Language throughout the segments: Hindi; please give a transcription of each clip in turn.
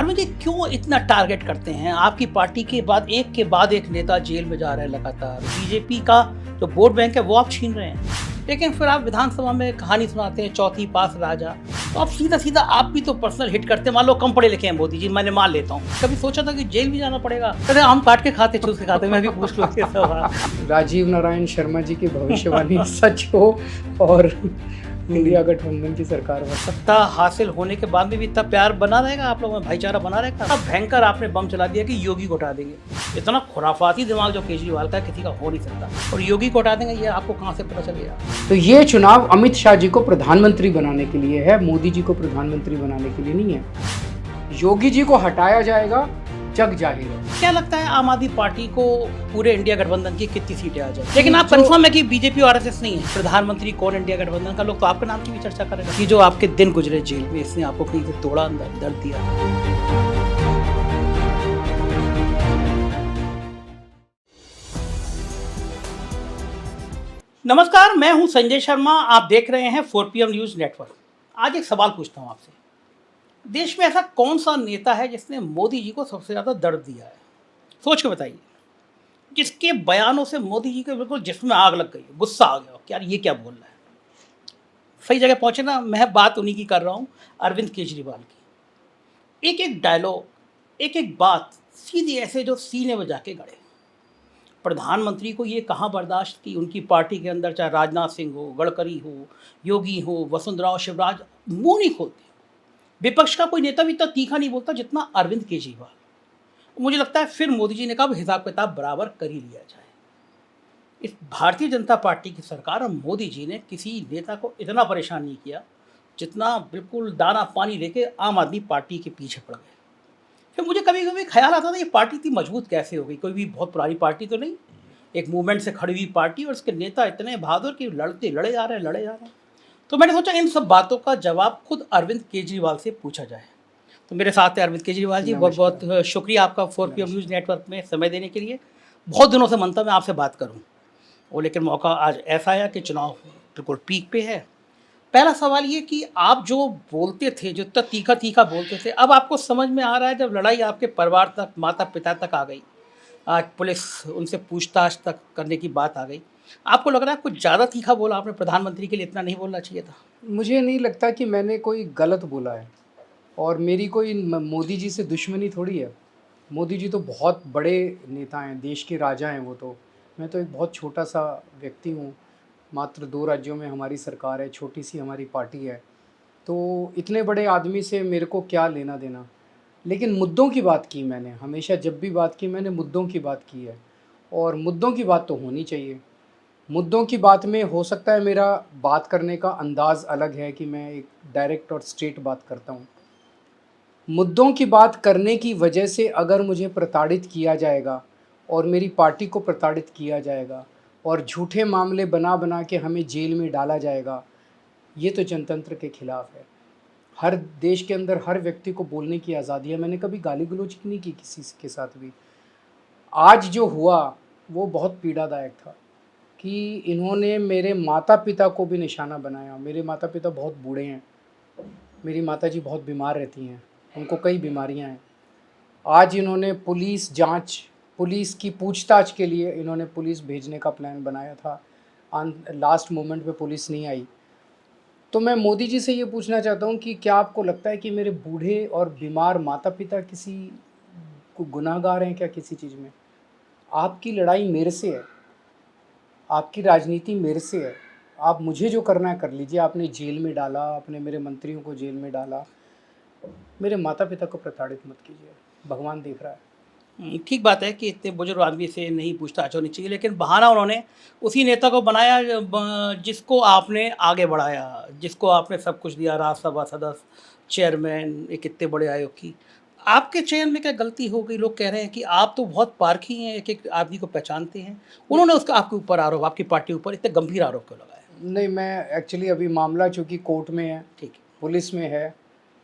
अरविंद जी क्यों इतना टारगेट करते हैं? आपकी पार्टी के बाद एक नेता जेल में जा रहे हैं लगातार। बीजेपी का जो वोट बैंक है वो आप छीन रहे हैं। लेकिन फिर आप विधानसभा में कहानी सुनाते हैं चौथी पास राजा। तो आप सीधा आप भी तो पर्सनल हिट करते हैं। मान लो कम पढ़े लिखे हैं मोदी जी, मैंने मान लेता हूँ। कभी सोचा था कि जेल भी जाना पड़ेगा? अरे हम काट के खाते चूस के खाते, मैं भी पूछ लूँ ये सवाल। राजीव नारायण शर्मा जी की भविष्यवाणी सच हो और इंडिया गठबंधन की सरकार हो। सत्ता हासिल होने के बाद में भी इतना प्यार बना रहेगा आप लोगों में, भाईचारा बना रहेगा? अब भयंकर आपने बम चला दिया कि योगी को हटा देंगे। इतना खुराफाती दिमाग जो केजरीवाल का किसी का हो नहीं सकता, और योगी को हटा देंगे ये आपको कहाँ से पता चल गया? तो ये चुनाव अमित शाह जी को प्रधानमंत्री बनाने के लिए है, मोदी जी को प्रधानमंत्री बनाने के लिए नहीं है। योगी जी को हटाया जाएगा, जग जाहिर है। क्या लगता है आम आदमी पार्टी को पूरे इंडिया गठबंधन की कितनी सीटें आ जाए? लेकिन आप कंफर्म है कि बीजेपी और आरएसएस नहीं है प्रधानमंत्री कौन इंडिया गठबंधन का? लोग तो आपके नाम की भी चर्चा करेगा कि जो आपके दिन गुजरे जेल में, इसने आपको कहीं से तोड़ा, अंदर दर्द दिया। नमस्कार, मैं हूं संजय शर्मा, आप देख रहे हैं 4PM न्यूज नेटवर्क। आज एक सवाल पूछता हूं आपसे। देश में ऐसा कौन सा नेता है जिसने मोदी जी को सबसे ज्यादा दर्द दिया है? सोच के बताइए। जिसके बयानों से मोदी जी के बिल्कुल जिस्म में आग लग गई, गुस्सा आ गया कि यार ये क्या बोल रहा है। सही जगह पहुंचे ना? मैं बात उन्हीं की कर रहा हूं, अरविंद केजरीवाल की। एक एक डायलॉग, एक एक बात सीधी ऐसे जो सीने में जाके गड़े। प्रधानमंत्री को ये कहाँ बर्दाश्त की उनकी पार्टी के अंदर, चाहे राजनाथ सिंह हो, गडकरी हो, योगी हो, वसुंधरा, शिवराज, मुंह नहीं खोलते। विपक्ष का कोई नेता भी इतना तीखा नहीं बोलता जितना अरविंद केजरीवाल। मुझे लगता है फिर मोदी जी ने कहा हिसाब किताब बराबर कर ही लिया जाए। इस भारतीय जनता पार्टी की सरकार और मोदी जी ने किसी नेता को इतना परेशान नहीं किया जितना बिल्कुल दाना पानी लेके आम आदमी पार्टी के पीछे पड़ गए। फिर मुझे कभी कभी ख्याल आता था ये पार्टी इतनी मजबूत कैसे हो गई? कोई भी बहुत पुरानी पार्टी तो नहीं, एक मूवमेंट से खड़ी हुई पार्टी, और उसके नेता इतने बहादुर कि लड़े जा रहे हैं। तो मैंने सोचा इन सब बातों का जवाब खुद अरविंद केजरीवाल से पूछा जाए। तो मेरे साथ है अरविंद केजरीवाल जी। बहुत बहुत शुक्रिया आपका 4PM न्यूज़ नेटवर्क में समय देने के लिए। बहुत दिनों से मन था मैं आपसे बात करूं, वो लेकिन मौका आज ऐसा आया कि चुनाव बिल्कुल पीक पे है। पहला सवाल ये कि आप जो बोलते थे, जो इतना तीखा बोलते थे, अब आपको समझ में आ रहा है जब लड़ाई आपके परिवार तक, माता पिता तक आ गई, आज पुलिस उनसे पूछताछ तक करने की बात आ गई, आपको लग रहा है कुछ ज़्यादा तीखा बोला आपने? प्रधानमंत्री के लिए इतना नहीं बोलना चाहिए था? मुझे नहीं लगता कि मैंने कोई गलत बोला है, और मेरी कोई मोदी जी से दुश्मनी थोड़ी है। मोदी जी तो बहुत बड़े नेता हैं, देश के राजा हैं वो तो। मैं तो एक बहुत छोटा सा व्यक्ति हूँ। मात्र 2 राज्यों में हमारी सरकार है, छोटी सी हमारी पार्टी है। तो इतने बड़े आदमी से मेरे को क्या लेना देना। लेकिन मुद्दों की बात की मैंने, हमेशा जब भी बात की मैंने मुद्दों की बात की है, और मुद्दों की बात तो होनी चाहिए। मुद्दों की बात में हो सकता है मेरा बात करने का अंदाज़ अलग है कि मैं एक डायरेक्ट और स्ट्रेट बात करता हूँ। मुद्दों की बात करने की वजह से अगर मुझे प्रताड़ित किया जाएगा और मेरी पार्टी को प्रताड़ित किया जाएगा और झूठे मामले बना के हमें जेल में डाला जाएगा, ये तो जनतंत्र के खिलाफ है। हर देश के अंदर हर व्यक्ति को बोलने की आज़ादी है। मैंने कभी गाली गलौज नहीं की किसी के साथ भी। आज जो हुआ वो बहुत पीड़ादायक था कि इन्होंने मेरे माता पिता को भी निशाना बनाया। मेरे माता पिता बहुत बूढ़े हैं, मेरी माताजी बहुत बीमार रहती हैं, उनको कई बीमारियां हैं। आज इन्होंने पुलिस की पूछताछ के लिए इन्होंने पुलिस भेजने का प्लान बनाया था। लास्ट मोमेंट पे पुलिस नहीं आई। तो मैं मोदी जी से ये पूछना चाहता हूँ कि क्या आपको लगता है कि मेरे बूढ़े और बीमार माता पिता किसी को गुनाहगार हैं क्या किसी चीज़ में? आपकी लड़ाई मेरे से है, आपकी राजनीति मेरे से है। आप मुझे जो करना है कर लीजिए। आपने जेल में डाला, आपने मेरे मंत्रियों को जेल में डाला, मेरे माता पिता को प्रताड़ित मत कीजिए, भगवान देख रहा है। ठीक बात है कि इतने बुजुर्ग आदमी से नहीं पूछताछ होनी चाहिए, लेकिन बहाना उन्होंने उसी नेता को बनाया जिसको आपने आगे बढ़ाया, जिसको आपने सब कुछ दिया, राज्यसभा सदस्य, चेयरमैन एक इतने बड़े आयोग की। आपके चयन में क्या गलती हो गई? लोग कह रहे हैं कि आप तो बहुत पारखी हैं, एक एक आदमी को पहचानते हैं। उन्होंने उसका आपके ऊपर आरोप, आपकी पार्टी ऊपर इतने गंभीर आरोप क्यों लगाया? नहीं, मैं एक्चुअली अभी मामला चूँकि कोर्ट में है, ठीक है। पुलिस में है,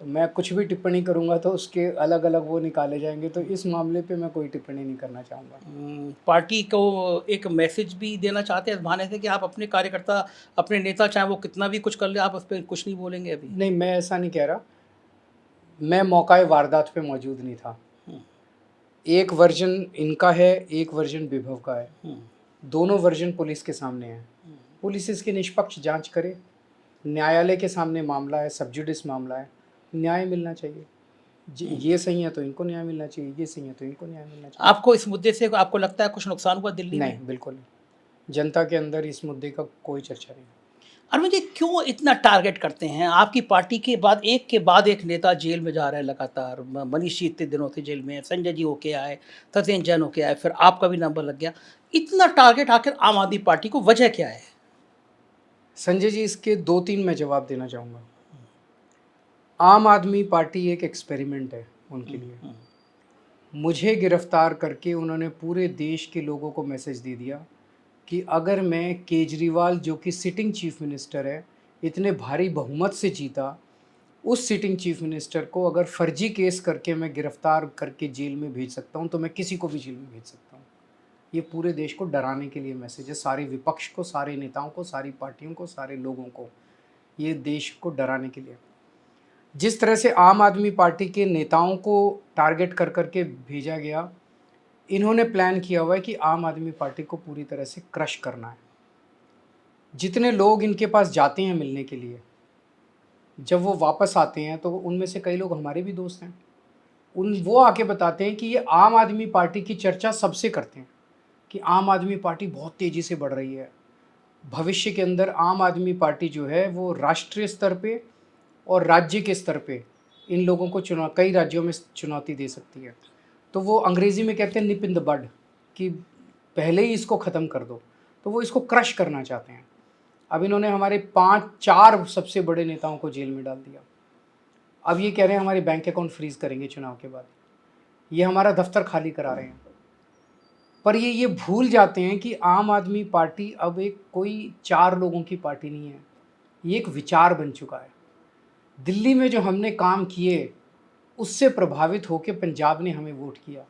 तो मैं कुछ भी टिप्पणी करूँगा तो उसके अलग अलग वो निकाले जाएंगे। तो इस मामले पे मैं कोई टिप्पणी नहीं करना चाहूँगा। पार्टी को एक मैसेज भी देना चाहते हैं इस बहाने से कि आप अपने कार्यकर्ता, अपने नेता, चाहे वो कितना भी कुछ कर ले, आप उस पर कुछ नहीं बोलेंगे अभी? नहीं, मैं ऐसा नहीं कह रहा। मैं मौकाए वारदात पे मौजूद नहीं था। हम्म, एक वर्जन इनका है, एक वर्जन विभव का है। हम्म, दोनों वर्जन पुलिस के सामने हैं। हम्म। पुलिस इसकी निष्पक्ष जांच करे। न्यायालय के सामने मामला है, सब जुडिस मामला है, न्याय मिलना चाहिए। ये सही है तो इनको न्याय मिलना चाहिए, ये सही है तो इनको न्याय मिलना चाहिए। आपको इस मुद्दे से आपको लगता है कुछ नुकसान हुआ दिल्ली में? नहीं, बिल्कुल नहीं। जनता के अंदर इस मुद्दे का कोई चर्चा नहीं। अरविंद जी क्यों इतना टारगेट करते हैं? आपकी पार्टी के बाद एक नेता जेल में जा रहे हैं लगातार। मनीष जी इतने दिनों से जेल में है, संजय जी होके आए, सत्येंद्र जैन होके आए, फिर आपका भी नंबर लग गया। इतना टारगेट आखिर आम आदमी पार्टी को वजह क्या है? संजय जी, इसके 2-3 मैं जवाब देना चाहूँगा। आम आदमी पार्टी एक एक्सपेरिमेंट है उनके लिए। मुझे गिरफ्तार करके उन्होंने पूरे देश के लोगों को मैसेज दे दिया कि अगर मैं केजरीवाल, जो कि सिटिंग चीफ मिनिस्टर है, इतने भारी बहुमत से जीता, उस सिटिंग चीफ मिनिस्टर को अगर फर्जी केस करके मैं गिरफ्तार करके जेल में भेज सकता हूँ तो मैं किसी को भी जेल में भेज सकता हूँ। ये पूरे देश को डराने के लिए मैसेज है, सारे विपक्ष को, सारे नेताओं को, सारी पार्टियों को, सारे लोगों को, ये देश को डराने के लिए। जिस तरह से आम आदमी पार्टी के नेताओं को टारगेट कर करके भेजा गया, इन्होंने प्लान किया हुआ है कि आम आदमी पार्टी को पूरी तरह से क्रश करना है। जितने लोग इनके पास जाते हैं मिलने के लिए, जब वो वापस आते हैं तो उनमें से कई लोग हमारे भी दोस्त हैं। वो आके बताते हैं कि ये आम आदमी पार्टी की चर्चा सबसे करते हैं कि आम आदमी पार्टी बहुत तेज़ी से बढ़ रही है। भविष्य के अंदर आम आदमी पार्टी जो है वो राष्ट्रीय स्तर पे और राज्य के स्तर पे इन लोगों को कई राज्यों में चुनौती दे सकती है। तो वो अंग्रेज़ी में कहते हैं निप इन द बड, कि पहले ही इसको ख़त्म कर दो। तो वो इसको क्रश करना चाहते हैं। अब इन्होंने हमारे 5-4 सबसे बड़े नेताओं को जेल में डाल दिया। अब ये कह रहे हैं हमारे बैंक अकाउंट फ्रीज़ करेंगे चुनाव के बाद। ये हमारा दफ्तर खाली करा रहे हैं। पर ये भूल जाते हैं कि आम आदमी पार्टी अब एक कोई 4 लोगों की पार्टी नहीं है, ये एक विचार बन चुका है। दिल्ली में जो हमने काम किए, उससे प्रभावित होकर पंजाब ने हमें वोट किया।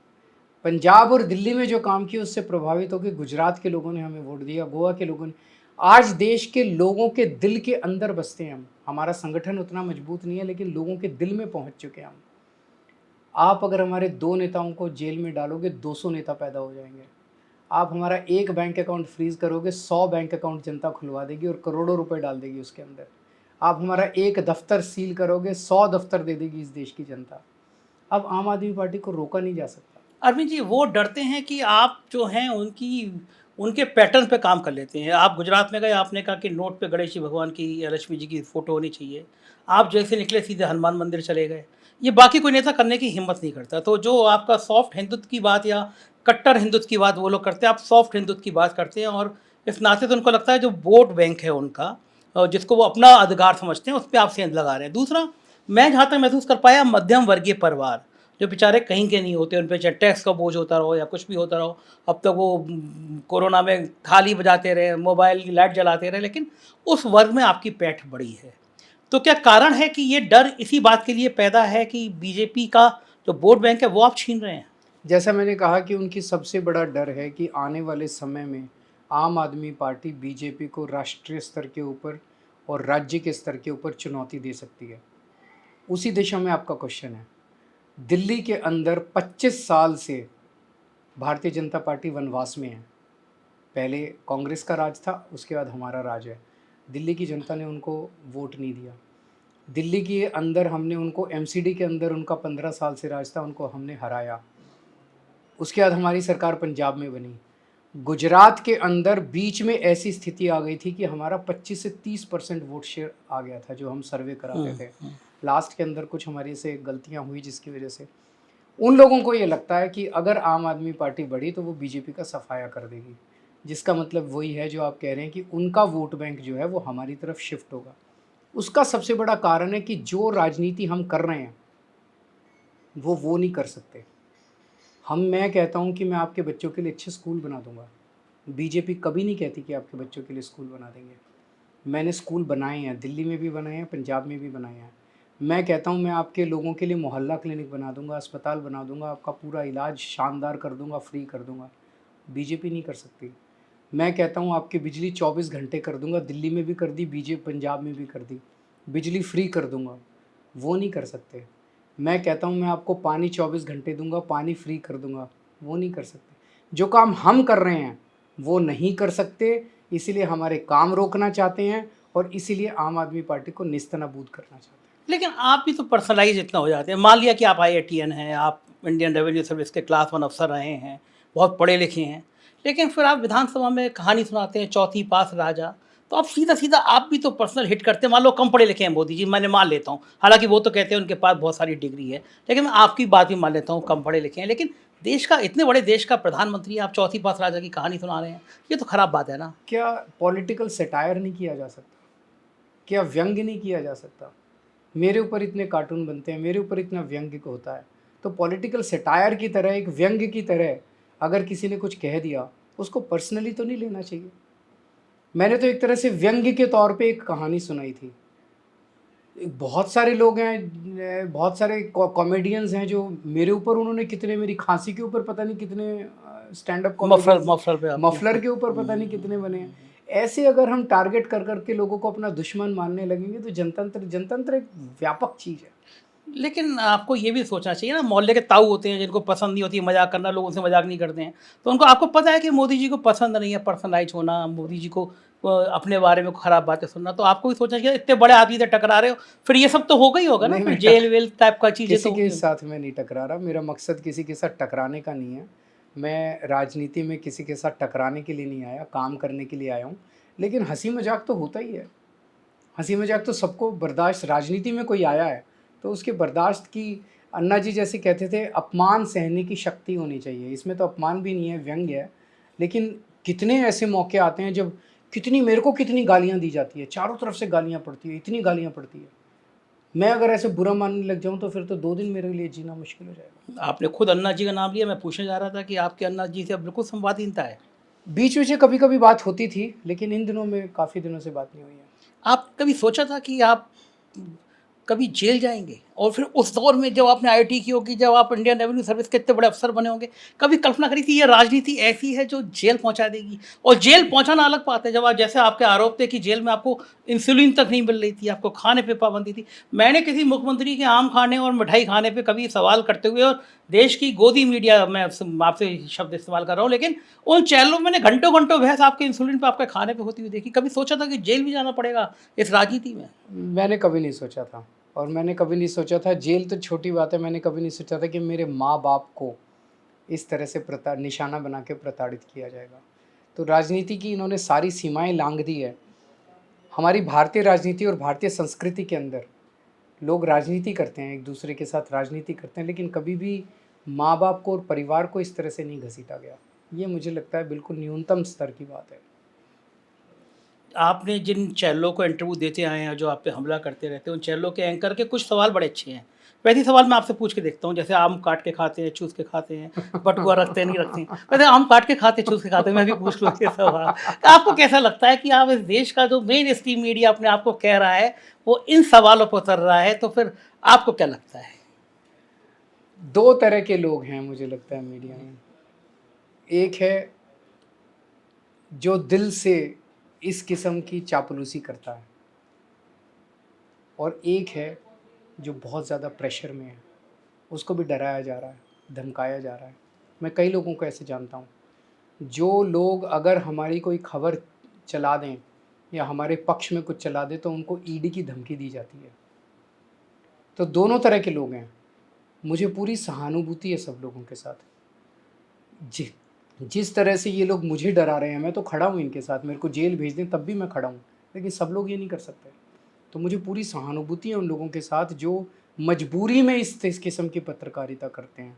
पंजाब और दिल्ली में जो काम किया, उससे प्रभावित होकर गुजरात के लोगों ने हमें वोट दिया, गोवा के लोगों ने। आज देश के लोगों के दिल के अंदर बसते हैं हम। हमारा संगठन उतना मजबूत नहीं है, लेकिन लोगों के दिल में पहुंच चुके हैं हम। आप अगर हमारे 2 नेताओं को जेल में डालोगे, 200 नेता पैदा हो जाएंगे। आप हमारा एक बैंक अकाउंट फ्रीज़ करोगे, 100 बैंक अकाउंट जनता खुलवा देगी और करोड़ों रुपए डाल देगी उसके अंदर। आप हमारा एक दफ्तर सील करोगे, 100 दफ्तर दे देगी इस देश की जनता। अब आम आदमी पार्टी को रोका नहीं जा सकता। अरविंद जी वो डरते हैं कि आप जो हैं उनके पैटर्न पे काम कर लेते हैं। आप गुजरात में गए, आपने कहा कि नोट पे गणेश जी भगवान की या लक्ष्मी जी की फ़ोटो होनी चाहिए। आप जैसे निकले सीधे हनुमान मंदिर चले गए। ये बाकी कोई नेता करने की हिम्मत नहीं करता। तो जो आपका सॉफ्ट हिंदुत्व की बात या कट्टर हिंदुत्व की बात वो लोग करते हैं, आप सॉफ्ट हिंदुत्व की बात करते हैं और इस नाते से उनको लगता है जो वोट बैंक है उनका, जिसको वो अपना अधिकार समझते हैं, उस पे आप सेंध लगा रहे हैं। दूसरा, मैं जहाँ तक महसूस कर पाया, मध्यम वर्गीय परिवार जो बेचारे कहीं के नहीं होते, उन पे चाहे टैक्स का बोझ होता रहो या कुछ भी होता रहो, अब तक वो कोरोना में थाली बजाते रहे, मोबाइल की लाइट जलाते रहे, लेकिन उस वर्ग में आपकी पैठ बड़ी है। तो क्या कारण है कि ये डर इसी बात के लिए पैदा है कि बीजेपी का जो वोट बैंक है वो आप छीन रहे हैं? जैसा मैंने कहा कि उनकी सबसे बड़ा डर है कि आने वाले समय में आम आदमी पार्टी बीजेपी को राष्ट्रीय स्तर के ऊपर और राज्य के स्तर के ऊपर चुनौती दे सकती है। उसी दिशा में आपका क्वेश्चन है। दिल्ली के अंदर 25 साल से भारतीय जनता पार्टी वनवास में है। पहले कांग्रेस का राज था, उसके बाद हमारा राज है। दिल्ली की जनता ने उनको वोट नहीं दिया। दिल्ली के अंदर हमने उनको, एमसीडी के अंदर उनका 15 साल से राज था, उनको हमने हराया। उसके बाद हमारी सरकार पंजाब में बनी। गुजरात के अंदर बीच में ऐसी स्थिति आ गई थी कि हमारा 25 से 30% वोट शेयर आ गया था, जो हम सर्वे कराते थे। लास्ट के अंदर कुछ हमारी से गलतियां हुई, जिसकी वजह से उन लोगों को ये लगता है कि अगर आम आदमी पार्टी बढ़ी तो वो बीजेपी का सफाया कर देगी, जिसका मतलब वही है जो आप कह रहे हैं कि उनका वोट बैंक जो है वो हमारी तरफ शिफ्ट होगा। उसका सबसे बड़ा कारण है कि जो राजनीति हम कर रहे हैं वो नहीं कर सकते। मैं कहता हूँ कि मैं आपके बच्चों के लिए अच्छे स्कूल बना दूंगा। बीजेपी कभी नहीं कहती कि आपके बच्चों के लिए स्कूल बना देंगे। मैंने स्कूल बनाए हैं, दिल्ली में भी बनाए हैं, पंजाब में भी बनाए हैं। मैं कहता हूँ मैं आपके लोगों के लिए मोहल्ला क्लिनिक बना दूंगा, अस्पताल बना दूंगा, आपका पूरा इलाज शानदार कर दूंगा, फ्री कर दूंगा। बीजेपी नहीं कर सकती। मैं कहता हूँ आपकी बिजली 24 घंटे कर दूंगा, दिल्ली में भी कर दी, बीजेपी पंजाब में भी कर दी, बिजली फ्री कर दूंगा। वो नहीं कर सकते। मैं कहता हूँ मैं आपको पानी 24 घंटे दूंगा, पानी फ्री कर दूंगा, वो नहीं कर सकते। जो काम हम कर रहे हैं वो नहीं कर सकते, इसीलिए हमारे काम रोकना चाहते हैं और इसीलिए आम आदमी पार्टी को निस्तनाबूद करना चाहते हैं। लेकिन आप भी तो पर्सनलाइज़ इतना हो जाते हैं। मान लिया कि आप आईआईटीएन हैं, आप इंडियन रेवेन्यू सर्विस के क्लास 1 अफ़सर रहे हैं, बहुत पढ़े लिखे हैं, लेकिन फिर आप विधानसभा में कहानी सुनाते हैं चौथी पास राजा, तो आप सीधा-सीधा आप भी तो पर्सनल हिट करते हैं। मान लो कम पढ़े लिखे हैं मोदी जी, मैंने मान लेता हूँ। हालाँकि वो तो कहते हैं उनके पास बहुत सारी डिग्री है, लेकिन मैं आपकी बात भी मान लेता हूँ कम पढ़े लिखे हैं। लेकिन देश का इतने बड़े देश का प्रधानमंत्री आप चौथी पास राजा की कहानी सुना रहे हैं, ये तो खराब बात है ना? क्या पॉलिटिकल सटायर नहीं किया जा सकता? क्या व्यंग्य नहीं किया जा सकता? मेरे ऊपर इतने कार्टून बनते हैं, मेरे ऊपर इतना व्यंग्य होता है, तो पॉलिटिकल सटायर की तरह, एक व्यंग्य की तरह अगर किसी ने कुछ कह दिया, उसको पर्सनली तो नहीं लेना चाहिए। मैंने तो एक तरह से व्यंग्य के तौर पे एक कहानी सुनाई थी। बहुत सारे लोग हैं, बहुत सारे कॉमेडियंस हैं जो मेरे ऊपर, उन्होंने कितने, मेरी खांसी के ऊपर पता नहीं कितने stand up muffler comedians, muffler पे आपकी मफलर के ऊपर पता नहीं कितने बने हैं। ऐसे अगर हम टारगेट कर करके लोगों को अपना दुश्मन मानने लगेंगे तो जनतंत्र एक व्यापक चीज़ है। लेकिन आपको ये भी सोचना चाहिए ना, मोहल्ले के ताऊ होते हैं जिनको पसंद नहीं होती है मजाक करना, लोग उनसे मजाक नहीं करते हैं, तो उनको आपको पता है कि मोदी जी को पसंद नहीं है पर्सनलाइज होना, मोदी जी को अपने बारे में खराब बातें सुनना, तो आपको भी सोचना चाहिए इतने बड़े आदमी से टकरा रहे हो, फिर ये सब तो होगा ही होगा ना, नहीं, फिर मैं जेल वेल टाइप का चीज़ें तो किसी के होंगी। साथ मैं नहीं टकरा रहा, मेरा मकसद किसी के साथ टकराने का नहीं है। मैं राजनीति में किसी के साथ टकराने के लिए नहीं आया, काम करने के लिए आया हूँ। लेकिन हँसी मज़ाक तो होता ही है। हँसी मज़ाक तो सबको बर्दाश्त, राजनीति में कोई आया है, तो उसके बर्दाश्त की, अन्ना जी जैसे कहते थे, अपमान सहने की शक्ति होनी चाहिए। इसमें तो अपमान भी नहीं है, व्यंग्य है। लेकिन कितने ऐसे मौके आते हैं जब मेरे को कितनी गालियाँ दी जाती है, चारों तरफ से गालियाँ पड़ती है, इतनी गालियाँ पड़ती है। मैं अगर ऐसे बुरा मानने लग जाऊँ तो फिर तो 2 दिन मेरे लिए जीना मुश्किल हो जाएगा। आपने खुद अन्ना जी का नाम लिया, मैं पूछने जा रहा था कि आपके अन्ना जी से अब बिल्कुल संवादहीनता है। बीच-बीच में कभी-कभी बात होती थी, लेकिन इन दिनों में काफ़ी दिनों से बात नहीं हुई है। आप कभी सोचा था कि आप कभी जेल जाएँगे? और फिर उस दौर में जब आपने आईआईटी की होगी, जब आप इंडियन रेवेन्यू सर्विस के इतने बड़े अफ़सर बने होंगे, कभी कल्पना करी थी ये राजनीति ऐसी है जो जेल पहुँचा देगी? और जेल पहुँचाना अलग बात है, जब आप जैसे आपके आरोप थे कि जेल में आपको इंसुलिन तक नहीं मिल रही थी, आपको खाने पे पाबंदी थी। मैंने किसी मुख्यमंत्री के आम खाने और मिठाई खाने पे कभी सवाल करते हुए, और देश की गोदी मीडिया, मैं आपसे शब्द इस्तेमाल कर रहा हूँ, लेकिन उन चैनलों में मैंने घंटों-घंटों बहस आपके इंसुलिन पे, आपके खाने पे होती हुई देखी। कभी सोचा था कि जेल भी जाना पड़ेगा इस राजनीति में? मैंने कभी नहीं सोचा था, और मैंने कभी नहीं सोचा था, जेल तो छोटी बात है, मैंने कभी नहीं सोचा था कि मेरे माँ-बाप को इस तरह से निशाना बना के प्रताड़ित किया जाएगा। तो राजनीति की इन्होंने सारी सीमाएँ लांघ दी है। हमारी भारतीय राजनीति और भारतीय संस्कृति के अंदर लोग राजनीति करते हैं, एक दूसरे के साथ राजनीति करते हैं, लेकिन कभी भी माँ-बाप को और परिवार को इस तरह से नहीं घसीटा गया। ये मुझे लगता है बिल्कुल न्यूनतम स्तर की बात है। आपने जिन चैनलों को इंटरव्यू देते आए हैं, जो आप पे हमला करते रहते हैं, उन चैनलों के एंकर के कुछ सवाल बड़े अच्छे हैं। वैसे ही सवाल मैं आपसे पूछ के देखता हूँ, जैसे आम काट के खाते हैं, चूस के खाते हैं, बटुआ रखते हैं, नहीं रखते हैं। वैसे आम काट के खाते, चूस के खाते हैं, मैं भी पूछ लूँ ये सवाल। तो आपको कैसा लगता है कि आप इस देश का जो मेन स्ट्रीम मीडिया अपने आप को कह रहा है, वो इन सवालों पर उतर रहा है, तो फिर आपको क्या लगता है? 2 तरह के लोग हैं मुझे लगता है मीडिया में। एक है जो दिल से इस किस्म की चापलूसी करता है, और एक है जो बहुत ज़्यादा प्रेशर में है, उसको भी डराया जा रहा है, धमकाया जा रहा है। मैं कई लोगों को ऐसे जानता हूँ, जो लोग अगर हमारी कोई खबर चला दें या हमारे पक्ष में कुछ चला दें तो उनको ईडी की धमकी दी जाती है। तो दोनों तरह के लोग हैं। मुझे पूरी सहानुभूति है सब लोगों के साथ। जि जिस तरह से ये लोग मुझे डरा रहे हैं, मैं तो खड़ा हूँ इनके साथ, मेरे को जेल भेज दें तब भी मैं खड़ा हूँ, लेकिन सब लोग ये नहीं कर सकते। तो मुझे पूरी सहानुभूति है उन लोगों के साथ जो मजबूरी में इस किस्म की पत्रकारिता करते हैं,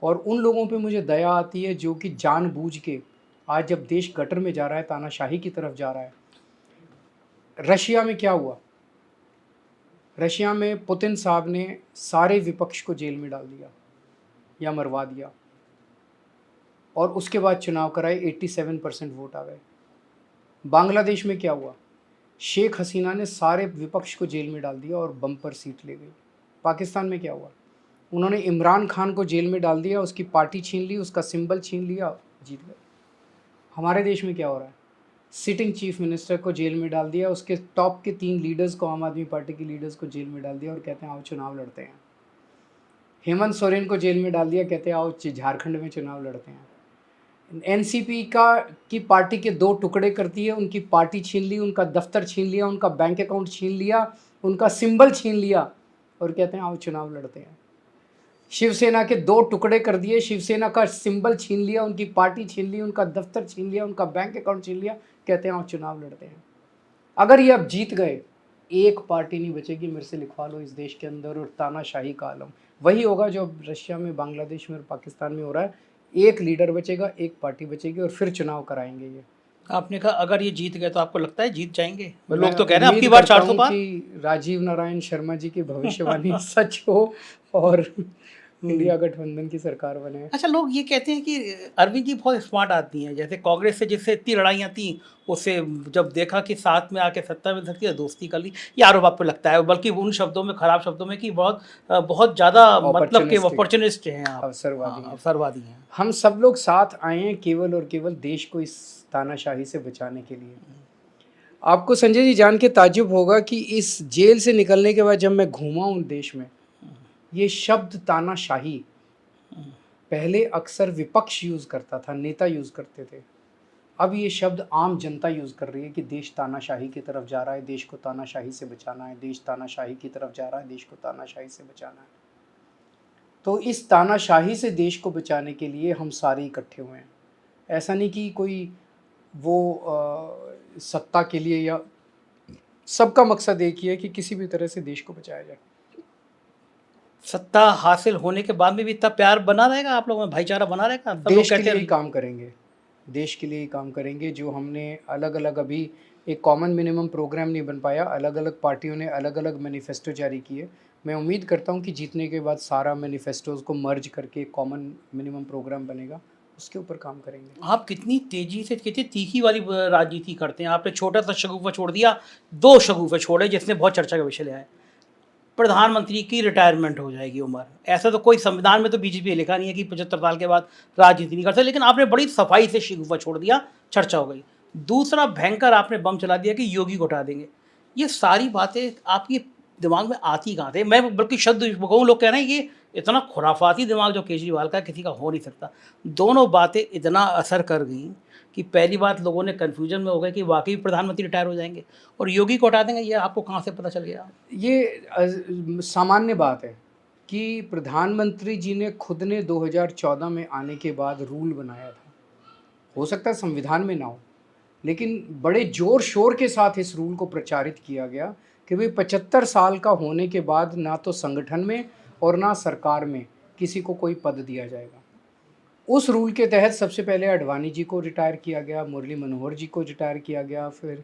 और उन लोगों पे मुझे दया आती है जो कि जानबूझ के, आज जब देश गटर में जा रहा है, तानाशाही की तरफ जा रहा है। रशिया में क्या हुआ? रशिया में पुतिन साहब ने सारे विपक्ष को जेल में डाल दिया या मरवा दिया, और उसके बाद चुनाव कराए, 87% वोट आ गए। बांग्लादेश में क्या हुआ? शेख हसीना ने सारे विपक्ष को जेल में डाल दिया और बम्पर सीट ले गई। पाकिस्तान में क्या हुआ? उन्होंने इमरान खान को जेल में डाल दिया, उसकी पार्टी छीन ली, उसका सिंबल छीन लिया, जीत गए। हमारे देश में क्या हो रहा है? सिटिंग चीफ मिनिस्टर को जेल में डाल दिया, उसके टॉप के 3 लीडर्स को, आम आदमी पार्टी के लीडर्स को जेल में डाल दिया, और कहते हैं आओ चुनाव लड़ते हैं। हेमंत सोरेन को जेल में डाल दिया, कहते हैं आओ झारखंड में चुनाव लड़ते हैं। एनसीपी की पार्टी के 2 टुकड़े करती है, उनकी पार्टी छीन ली, उनका दफ्तर छीन लिया, उनका बैंक अकाउंट छीन लिया, उनका सिंबल छीन लिया और कहते हैं आओ चुनाव लड़ते हैं। शिवसेना के 2 टुकड़े कर दिए, शिवसेना का सिंबल छीन लिया, उनकी पार्टी छीन ली, उनका दफ्तर छीन लिया, उनका बैंक अकाउंट छीन लिया, कहते हैं आओ चुनाव लड़ते हैं। अगर ये अब जीत गए, एक पार्टी नहीं बचेगी, मेरे से लिखवा लो, इस देश के अंदर, और तानाशाही का आलम वही होगा जो अब रशिया में, बांग्लादेश में और पाकिस्तान में हो रहा है। एक लीडर बचेगा, एक पार्टी बचेगी और फिर चुनाव कराएंगे ये। आपने कहा अगर ये जीत गए तो आपको लगता है जीत जाएंगे? लोग मैं तो कह रहे हैं उम्मीद आपकी बार करता 400 हूं पार। कि राजीव नारायण शर्मा जी की भविष्यवाणी सच हो और इंडिया गठबंधन की सरकार बने। अच्छा, लोग ये कहते हैं कि अरविंद जी बहुत स्मार्ट आदमी हैं, जैसे कांग्रेस से जिससे इतनी लड़ाइयाँ थी, उससे जब देखा कि साथ में आके सत्ता मिल सकती है, दोस्ती कर ली। ये आरोप आपको लगता है, बल्कि उन शब्दों में, खराब शब्दों में, कि बहुत ज़्यादा मतलब कि Opportunistic, अपॉर्चुनिस्ट हैं आप, अवसरवादी हैं। अवसरवादी हैं। हम सब लोग साथ आए हैं केवल और केवल देश को इस तानाशाही से बचाने के लिए। आपको संजय जी जान के ताज्जुब होगा कि इस जेल से निकलने के बाद जब मैं घूमा हूं देश में, ये शब्द तानाशाही पहले अक्सर विपक्ष यूज करता था, नेता यूज करते थे। अब ये शब्द आम जनता यूज कर रही है कि देश तानाशाही की तरफ जा रहा है, देश को तानाशाही से बचाना है, देश तानाशाही की तरफ जा रहा है, देश को तानाशाही से बचाना है। तो इस तानाशाही से देश को बचाने के लिए हम सारे इकट्ठे हुए हैं। ऐसा नहीं कि कोई वो सत्ता के लिए, या सबका मकसद एक ही है कि किसी भी तरह से देश को बचाया जाए। सत्ता हासिल होने के बाद में भी इतना प्यार बना रहेगा आप लोगों में, भाईचारा बना रहेगा? सब लोग देश के कहते लिए ही हैं काम करेंगे, देश के लिए ही काम करेंगे। जो हमने अलग अलग अभी एक कॉमन मिनिमम प्रोग्राम नहीं बन पाया, अलग अलग पार्टियों ने अलग अलग मैनिफेस्टो जारी किए। मैं उम्मीद करता हूं कि जीतने के बाद सारा मैनिफेस्टोज को मर्ज करके एक कॉमन मिनिमम प्रोग्राम बनेगा, उसके ऊपर काम करेंगे। आप कितनी तेजी से, कितनी तीखी वाली राजनीति करते हैं। आपने छोटा सा शगुफा छोड़ दिया, 2 शगुफे छोड़े जिसने बहुत चर्चा का विषय लिया है। प्रधानमंत्री की रिटायरमेंट हो जाएगी उम्र, ऐसा तो कोई संविधान में तो बीजेपी ने लिखा नहीं है कि 75 साल के बाद राजनीति नहीं कर सकते, लेकिन आपने बड़ी सफाई से शगुफा छोड़ दिया, चर्चा हो गई। दूसरा भयंकर आपने बम चला दिया कि योगी को हटा देंगे। ये सारी बातें आपकी दिमाग में आती कहाँ थे? मैं बल्कि शब्द कहूँ, लोग कह रहे हैं ये इतना खुराफाती दिमाग जो केजरीवाल का, किसी का हो नहीं सकता। दोनों बातें इतना असर कर गई कि पहली बात, लोगों ने कन्फ्यूजन में हो गए कि वाकई प्रधानमंत्री रिटायर हो जाएंगे और योगी को हटा देंगे। ये आपको कहाँ से पता चल गया? ये सामान्य बात है कि प्रधानमंत्री जी ने खुद ने 2014 में आने के बाद रूल बनाया था। हो सकता है संविधान में ना हो, लेकिन बड़े जोर शोर के साथ इस रूल को प्रचारित किया गया कि भाई 75 साल का होने के बाद ना तो संगठन में और ना सरकार में किसी को कोई पद दिया जाएगा। उस रूल के तहत सबसे पहले अडवाणी जी को रिटायर किया गया, मुरली मनोहर जी को रिटायर किया गया, फिर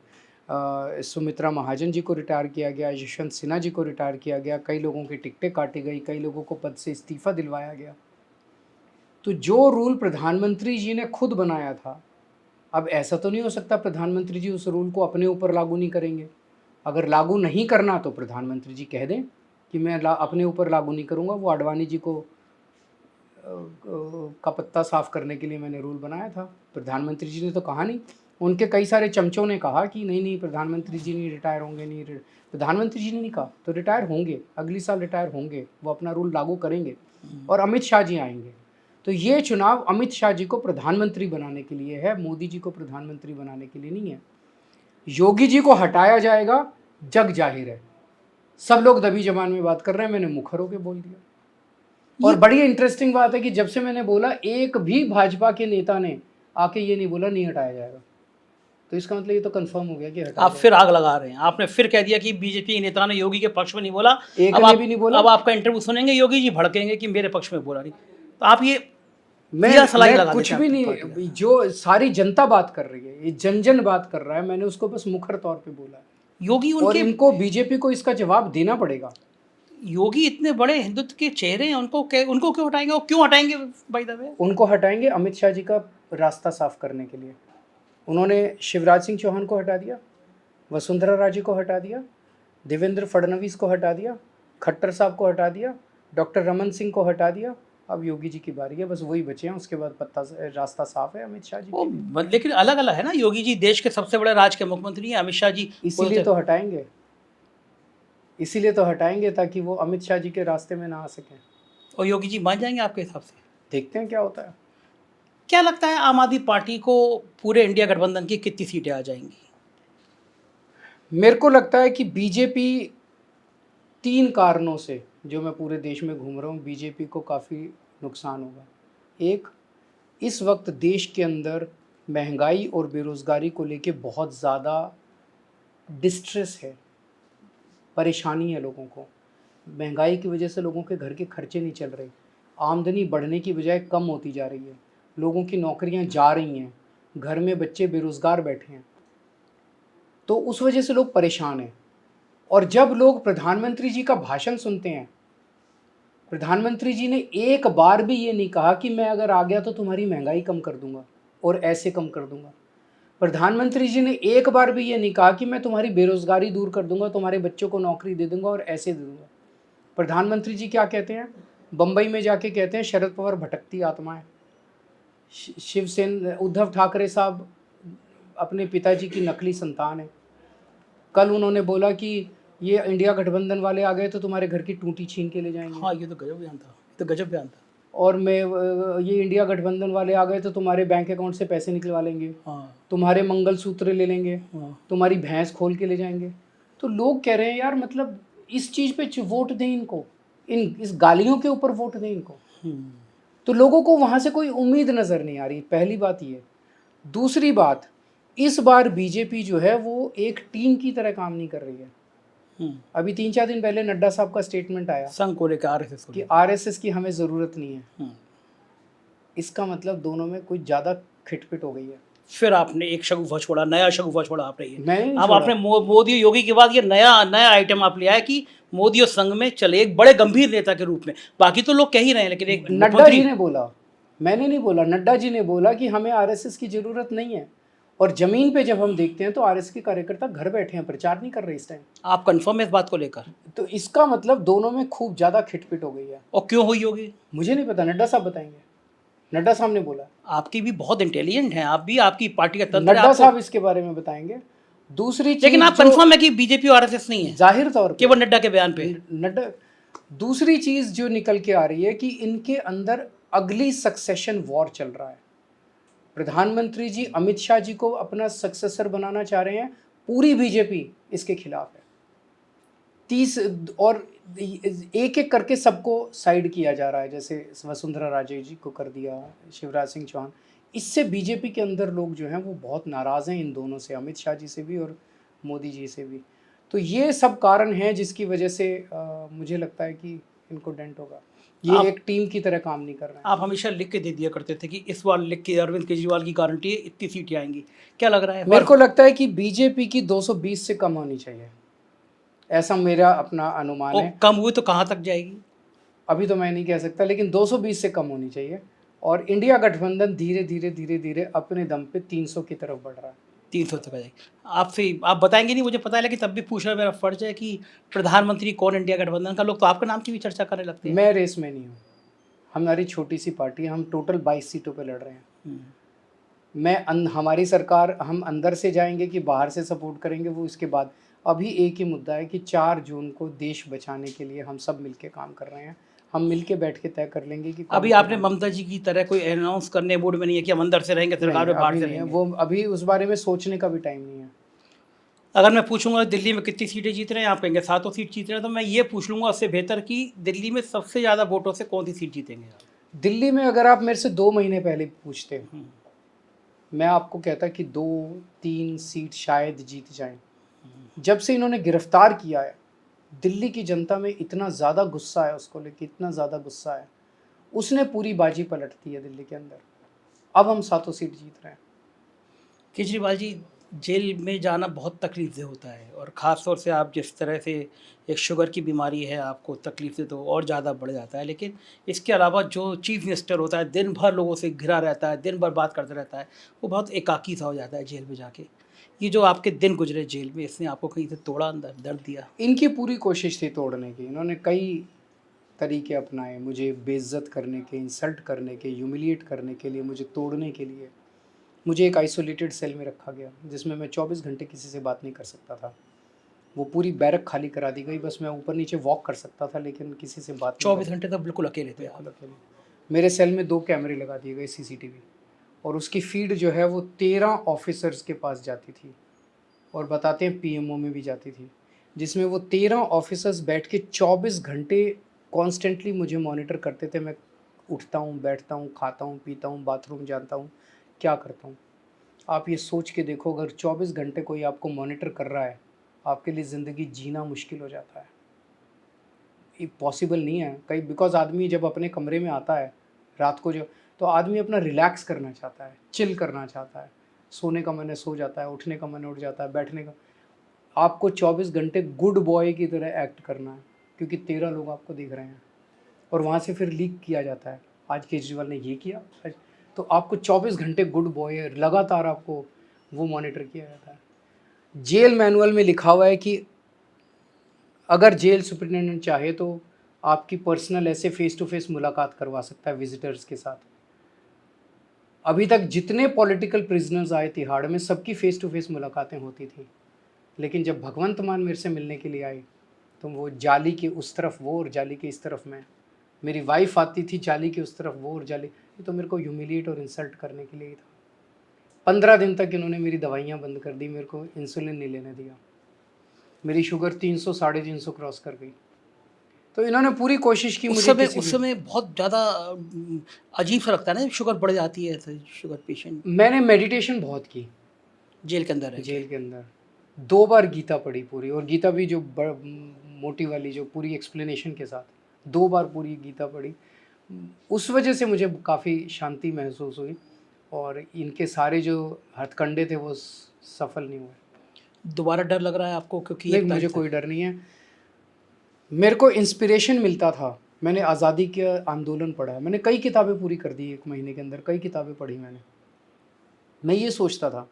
सुमित्रा महाजन जी को रिटायर किया गया, यशवंत सिन्हा जी को रिटायर किया गया, कई लोगों की टिकटें काटी गई, कई लोगों को पद से इस्तीफा दिलवाया गया। तो जो रूल प्रधानमंत्री जी ने खुद बनाया था, अब ऐसा तो नहीं हो सकता प्रधानमंत्री जी उस रूल को अपने ऊपर लागू नहीं करेंगे। अगर लागू नहीं करना तो प्रधानमंत्री जी कह दें कि मैं अपने ऊपर लागू नहीं करूँगा। वो अडवाणी जी को का पत्ता साफ करने के लिए मैंने रूल बनाया था, प्रधानमंत्री जी ने तो कहा नहीं। उनके कई सारे चमचों ने कहा कि नहीं नहीं प्रधानमंत्री जी नहीं रिटायर होंगे, नहीं प्रधानमंत्री जी ने नहीं कहा, तो रिटायर होंगे, अगली साल रिटायर होंगे, वो अपना रूल लागू करेंगे और अमित शाह जी आएंगे। तो ये चुनाव अमित शाह जी को प्रधानमंत्री बनाने के लिए है, मोदी जी को प्रधानमंत्री बनाने के लिए नहीं है। योगी जी को हटाया जाएगा, जग जाहिर है, सब लोग दबी जबान में बात कर रहे हैं, मैंने मुखर होकर बोल दिया। और बड़ी इंटरेस्टिंग बात है कि जब से मैंने बोला, एक भी भाजपा के नेता ने आके ये नहीं बोला नहीं हटाया जाएगा, तो इसका मतलब ये तो कंफर्म हो गया कि हटाया आप फिर आग लगा रहे हैं। आपने फिर कह दिया कि बीजेपी के नेता ने योगी के पक्ष में नहीं बोला। एक अब ने आप भी नहीं बोला। अब आपका इंटरव्यू सुनेंगे, योगी जी भड़केंगे कि मेरे पक्ष में बोला नहीं। तो आप ये मैं सलाई लगा कुछ देते भी हैं आपकी नहीं, जो सारी जनता बात कर रही है, ये जन जन बात कर रहा है, मैंने उसको बस मुखर तौर पे बोला है। योगी और उनके इनको बीजेपी को इसका जवाब देना पड़ेगा। योगी इतने बड़े हिंदुत्व के चेहरे हैं, उनको क्यों हटाएंगे? और क्यों हटाएंगे बाय द वे? उनको हटाएंगे अमित शाह जी का रास्ता साफ करने के लिए। उन्होंने शिवराज सिंह चौहान को हटा दिया, वसुंधरा राजे को हटा दिया, देवेंद्र फडणवीस को हटा दिया, खट्टर साहब को हटा दिया, डॉक्टर रमन सिंह को हटा दिया। अब योगी जी की बारी है, बस वही बचे हैं, उसके बाद रास्ता साफ है अमित शाह जी के लिए। लेकिन अलग अलग है ना, योगी जी देश के सबसे बड़े राज्य के मुख्यमंत्री हैं, अमित शाह जी इसीलिए तो हटाएंगे, इसीलिए तो हटाएंगे ताकि वो अमित शाह जी के रास्ते में ना आ सकें। और योगी जी मान जाएंगे आपके हिसाब से? देखते हैं क्या होता है। क्या लगता है आम आदमी पार्टी को पूरे इंडिया गठबंधन की कितनी सीटें आ जाएंगी? मेरे को लगता है कि बीजेपी 3 कारणों से, जो मैं पूरे देश में घूम रहा हूँ, बीजेपी को काफ़ी नुकसान होगा। एक, इस वक्त देश के अंदर महंगाई और बेरोज़गारी को लेके बहुत ज़्यादा डिस्ट्रेस है, परेशानी है लोगों को। महंगाई की वजह से लोगों के घर के खर्चे नहीं चल रहे, आमदनी बढ़ने की बजाय कम होती जा रही है, लोगों की नौकरियां जा रही हैं, घर में बच्चे बेरोज़गार बैठे हैं, तो उस वजह से लोग परेशान हैं। और जब लोग प्रधानमंत्री जी का भाषण सुनते हैं, प्रधानमंत्री जी ने एक बार भी ये नहीं कहा कि मैं अगर आ गया तो तुम्हारी महंगाई कम कर दूंगा और ऐसे कम कर दूंगा। प्रधानमंत्री जी ने एक बार भी ये नहीं कहा कि मैं तुम्हारी बेरोजगारी दूर कर दूंगा, तुम्हारे बच्चों को नौकरी दे दूंगा और ऐसे दे दूंगा। प्रधानमंत्री जी क्या कहते हैं? बम्बई में जाके कहते हैं शरद पवार भटकती आत्मा है। शिवसेना उद्धव ठाकरे साहब अपने पिताजी की नकली संतान है। कल उन्होंने बोला कि ये इंडिया गठबंधन वाले आ गए तो तुम्हारे घर की टूटी छीन के ले जाएंगे। हाँ, ये तो गजब बयान था, ये तो गजब बयान था। और मैं ये इंडिया गठबंधन वाले आ गए तो तुम्हारे बैंक अकाउंट से पैसे निकलवा लेंगे, हाँ, तुम्हारे मंगलसूत्र ले लेंगे, हाँ। तुम्हारी भैंस खोल के ले जाएंगे। तो लोग कह रहे हैं यार, मतलब इस चीज़ पे वोट दें इनको, इस गालियों के ऊपर वोट दें इनको। हम्म, तो लोगों को वहाँ से कोई उम्मीद नज़र नहीं आ रही, पहली बात ये। दूसरी बात, इस बार बीजेपी जो है वो एक टीम की तरह काम नहीं कर रही है। अभी 3-4 दिन पहले नड्डा साहब का स्टेटमेंट आया संघ को लेकर, आरएसएस को कि लेकर। आरएसएस की हमें ज़रूरत नहीं है। हम्म। इसका मतलब दोनों में कुछ ज़्यादा खिटपिट हो गई है। फिर आपने एक शगुफा छोड़ा, नया शगुफा छोड़ा आपने ये। मैंने नहीं अब छोड़ा। आपने मोदी योगी के बाद ये नया नया आइटम आप ले आए कि मोदी और संघ में चले, एक बड़े गंभीर नेता के रूप में। बाकी तो लोग कह ही रहे हैं, लेकिन एक नड्डा मुख्यमंत्री। जी ने बोला, मैंने नहीं बोला, नड्डा जी ने बोला कि हमें आरएसएस की ज़रूरत नहीं है। और ज़मीन पे जब हम देखते हैं तो आरएसएस के कार्यकर्ता घर बैठे हैं, प्रचार नहीं कर रहे इस टाइम। आप कंफर्म है इस बात को लेकर? तो इसका मतलब दोनों में खूब ज़्यादा खिटपिट हो गई है। और क्यों हुई होगी? मुझे नहीं पता, नड्डा साहब बताएंगे। नड्डा साहब ने बोला। आपकी भी बहुत इंटेलिजेंट हैं, आप भी, आपकी पार्टी का तंत्र है नड्डा आपको। साहब इसके बारे में बताएंगे। दूसरी लेकिन चीज आप जो कंफर्म है कि बीजेपी और आरएसएस नहीं है? जाहिर तौर पे केवल नड्डा के बयान पे? नड्डा। दूसरी चीज जो निकल के आ रही है कि इनके अंदर अगली सक्सेशन वॉर चल रहा है। प्रधानमंत्री जी अमित शाह जी को अपना सक्सेसर बनाना चाह रहे हैं, पूरी बीजेपी इसके खिलाफ है। 30 और एक एक करके सबको साइड किया जा रहा है, जैसे वसुंधरा राजे जी को कर दिया, शिवराज सिंह चौहान। इससे बीजेपी के अंदर लोग जो हैं वो बहुत नाराज़ हैं इन दोनों से, अमित शाह जी से भी और मोदी जी से भी। तो ये सब कारण हैं जिसकी वजह से मुझे लगता है कि इनको डेंट होगा। ये एक टीम की तरह काम नहीं कर रहे हैं। आप हमेशा लिख के दे दिया करते थे कि इस बार लिख के अरविंद केजरीवाल की गारंटी है, इतनी सीटें आएंगी। क्या लग रहा है? मेरे को लगता है कि बीजेपी की 220 से कम होनी चाहिए, ऐसा मेरा अपना अनुमान है। कम हुई तो कहाँ तक जाएगी? अभी तो मैं नहीं कह सकता, लेकिन 220 से कम होनी चाहिए। और इंडिया गठबंधन धीरे धीरे धीरे धीरे अपने दम पे 300 की तरफ बढ़ रहा है। 300 तक आ जाएगी। आपसे आप बताएंगे नहीं, मुझे पता है, लेकिन तब भी पूछना मेरा फर्ज है कि प्रधानमंत्री कौन इंडिया गठबंधन का? लोग तो आपके नाम की भी चर्चा करने लगते हैं। मैं रेस में नहीं हूँ, हमारी छोटी सी पार्टी है, हम टोटल 22 सीटों पे लड़ रहे हैं। हमारी सरकार, हम अंदर से जाएंगे कि बाहर से सपोर्ट करेंगे वो इसके बाद। अभी एक ही मुद्दा है कि 4 जून को देश बचाने के लिए हम सब मिलके काम कर रहे हैं। हम मिलके बैठ के तय कर लेंगे कि अभी आपने ममता जी की तरह कोई अनाउंस करने मूड में नहीं है कि हम अंदर से रहेंगे, सरकार में बाहर से नहीं है रहेंगे? वो, अभी उस बारे में सोचने का भी टाइम नहीं है। अगर मैं पूछूंगा दिल्ली में कितनी सीटें जीत रहे हैं, आप कहेंगे 7 सीट जीत रहे हैं, तो मैं ये पूछ लूंगा उससे बेहतर कि दिल्ली में सबसे ज़्यादा वोटों से कौन सी सीट जीतेंगे आप? दिल्ली में अगर आप मेरे से 2 महीने पहले पूछते, मैं आपको कहता कि 2-3 सीट शायद जीत जाएं। जब से इन्होंने गिरफ्तार किया है, दिल्ली की जनता में इतना ज़्यादा गुस्सा है उसको लेके, इतना ज़्यादा गुस्सा है, उसने पूरी बाजी पलट दी है दिल्ली के अंदर। अब हम 7 सीट जीत रहे हैं। केजरीवाल जी, जेल में जाना बहुत तकलीफ से होता है, और ख़ास तौर से आप जिस तरह से, एक शुगर की बीमारी है आपको, तकलीफ से तो और ज़्यादा बढ़ जाता है। लेकिन इसके अलावा जो चीफ मिनिस्टर होता है, दिन भर लोगों से घिरा रहता है, दिन भर बात करता रहता है, वो बहुत एकाकी सा हो जाता है जेल में जाके। ये जो आपके दिन गुजरे जेल में, इसने आपको कहीं से तोड़ा, अंदर दर्द दिया? इनकी पूरी कोशिश थी तोड़ने की। इन्होंने कई तरीके अपनाए, मुझे बेइज्जत करने के, इंसल्ट करने के, ह्यूमिलिएट करने के लिए, मुझे तोड़ने के लिए। मुझे एक आइसोलेटेड सेल में रखा गया जिसमें मैं 24 घंटे किसी से बात नहीं कर सकता था। वो पूरी बैरक खाली करा दी गई, बस मैं ऊपर नीचे वॉक कर सकता था लेकिन किसी से बात नहीं 24 घंटे तक बिल्कुल अकेले थे आप। बिल्कुल अकेले। मेरे सेल में 2 कैमरे लगा दिए गए सीसीटीवी, और उसकी फीड जो है वो 13 ऑफिसर्स के पास जाती थी, और बताते हैं पीएमओ में भी जाती थी, जिसमें वो 13 ऑफिसर्स बैठ के 24 घंटे कॉन्स्टेंटली मुझे मॉनिटर करते थे। मैं उठता हूँ, बैठता हूँ, खाता हूँ, पीता हूँ, बाथरूम जाता हूँ, क्या करता हूँ। आप ये सोच के देखो, अगर 24 घंटे कोई आपको मॉनिटर कर रहा है, आपके लिए ज़िंदगी जीना मुश्किल हो जाता है। ये पॉसिबल नहीं है कहीं, बिकॉज़ आदमी जब अपने कमरे में आता है रात को, जो तो आदमी अपना रिलैक्स करना चाहता है, चिल करना चाहता है, सोने का मन है सो जाता है, उठने का मन है उठ जाता है, बैठने का। आपको 24 घंटे गुड बॉय की तरह एक्ट करना है, क्योंकि 13 लोग आपको देख रहे हैं, और वहाँ से फिर लीक किया जाता है, आज केजरीवाल ने ये किया आज। तो आपको 24 घंटे गुड बॉय लगातार आपको वो मॉनिटर किया जाता है। जेल मैनुअल में लिखा हुआ है कि अगर जेल सुपरिटेंडेंट चाहे तो आपकी पर्सनल ऐसे फेस टू फेस मुलाकात करवा सकता है विजिटर्स के साथ। अभी तक जितने पॉलिटिकल प्रिजनर्स आए तिहाड़ में, सबकी फेस टू फेस मुलाकातें होती थी, लेकिन जब भगवंत मान मेरे से मिलने के लिए आई, तो वो जाली के उस तरफ वो और जाली के इस तरफ मैं। मेरी वाइफ आती थी जाली के उस तरफ वो और जाली, ये तो मेरे को ह्यूमिलिएट और इंसल्ट करने के लिए ही था। 15 दिन तक इन्होंने मेरी दवाइयाँ बंद कर दी, मेरे को इंसुलिन नहीं लेने दिया, मेरी शुगर 300 350 क्रॉस कर गई। तो इन्होंने पूरी कोशिश की मुझे किसी उस भी। समय बहुत ज़्यादा अजीब सा लगता है ना, शुगर बढ़ जाती है तो शुगर पेशेंट मैंने मेडिटेशन बहुत की जेल के अंदर है। जेल के अंदर, 2 बार गीता पढ़ी पूरी, और गीता भी जो मोटी वाली, जो पूरी एक्सप्लेनेशन के साथ, 2 बार पूरी गीता पढ़ी। उस वजह से मुझे काफ़ी शांति महसूस हुई, और इनके सारे जो हथकंडे थे वो सफल नहीं हुए। दोबारा डर लग रहा है आपको, क्योंकि नहीं, एक मुझे तारीख कोई डर नहीं है। मेरे को इंस्पिरेशन मिलता था, मैंने आज़ादी के आंदोलन पढ़ा है, मैंने कई किताबें पूरी कर दी 1 महीने के अंदर, कई किताबें पढ़ी मैंने। मैं ये सोचता था,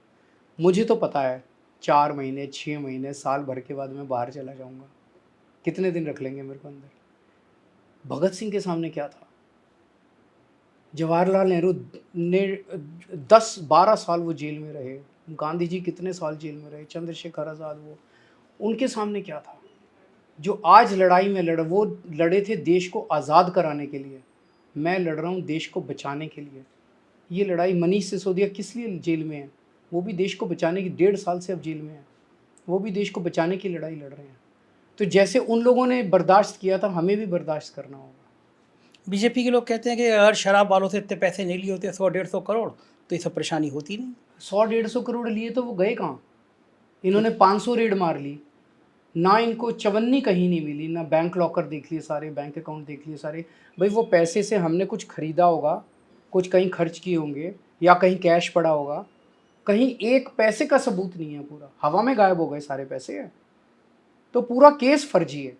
मुझे तो पता है 4 महीने, 6 महीने, साल भर के बाद मैं बाहर चला जाऊंगा, कितने दिन रख लेंगे मेरे को अंदर। भगत सिंह के सामने क्या था, जवाहरलाल नेहरू ने 10-12 साल वो जेल में रहे, गांधी जी कितने साल जेल में रहे, चंद्रशेखर आज़ाद, वो उनके सामने क्या था। जो आज लड़ाई में वो लड़े थे देश को आज़ाद कराने के लिए, मैं लड़ रहा हूँ देश को बचाने के लिए। ये लड़ाई मनीष सिसोदिया किस लिए जेल में है, वो भी देश को बचाने की, 1.5 साल से अब जेल में है, वो भी देश को बचाने की लड़ाई लड़ रहे हैं। तो जैसे उन लोगों ने बर्दाश्त किया था, हमें भी बर्दाश्त करना होगा। बीजेपी के लोग कहते हैं कि अगर शराब वालों से इतने पैसे नहीं लिए होते 100-150 करोड़, तो ये सब परेशानी होती नहीं। 100-150 करोड़ लिए तो वो गए कहाँ। इन्होंने 500 रेड मार ली, ना इनको चवन्नी कहीं नहीं मिली, ना बैंक लॉकर देख लिए सारे, बैंक अकाउंट देख लिए सारे। भाई वो पैसे से हमने कुछ खरीदा होगा, कुछ कहीं खर्च किए होंगे, या कहीं कैश पड़ा होगा, कहीं एक पैसे का सबूत नहीं है, पूरा हवा में गायब हो गए सारे पैसे। तो पूरा केस फर्जी है।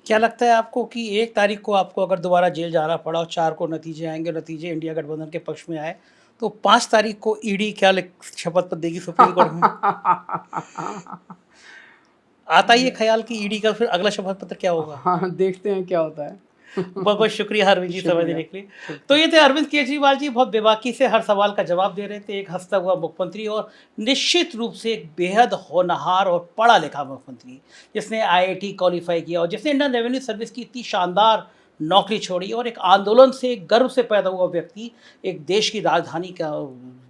क्या लगता है आपको कि 1 तारीख को आपको अगर दोबारा जेल जाना पड़ा और 4 को नतीजे आएंगे, नतीजे इंडिया गठबंधन के पक्ष में आए, तो 5 तारीख को ईडी क्या शपथ पत्र देगी सुप्रीम कोर्ट में? आता ही ये ख्याल कि ईडी का फिर अगला शपथ पत्र क्या होगा? हाँ, देखते हैं क्या होता है। बहुत बहुत शुक्रिया अरविंद जी समय शुक्रिया, देने के लिए। तो ये थे अरविंद केजरीवाल जी, बहुत बेबाकी से हर सवाल का जवाब दे रहे थे, एक हंसता हुआ मुख्यमंत्री, और निश्चित रूप से एक बेहद होनहार और पढ़ा लिखा मुख्यमंत्री, जिसने आईआईटी क्वालिफाई किया और जिसने इंडियन रेवेन्यू सर्विस की इतनी शानदार नौकरी छोड़ी, और एक आंदोलन से, एक गर्व से पैदा हुआ व्यक्ति एक देश की राजधानी का,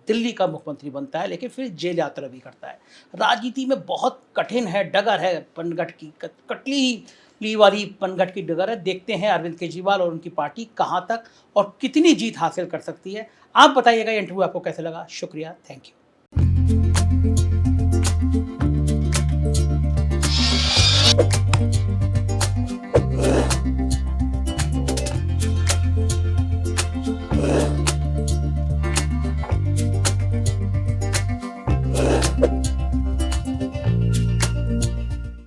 दिल्ली का मुख्यमंत्री बनता है, लेकिन फिर जेल यात्रा भी करता है। राजनीति में बहुत कठिन है, डगर है, पनघट की कटली ली वाली पनघट की डगर है। देखते हैं अरविंद केजरीवाल और उनकी पार्टी कहाँ तक और कितनी जीत हासिल कर सकती है। आप बताइएगा ये इंटरव्यू आपको कैसे लगा। शुक्रिया, थैंक यू।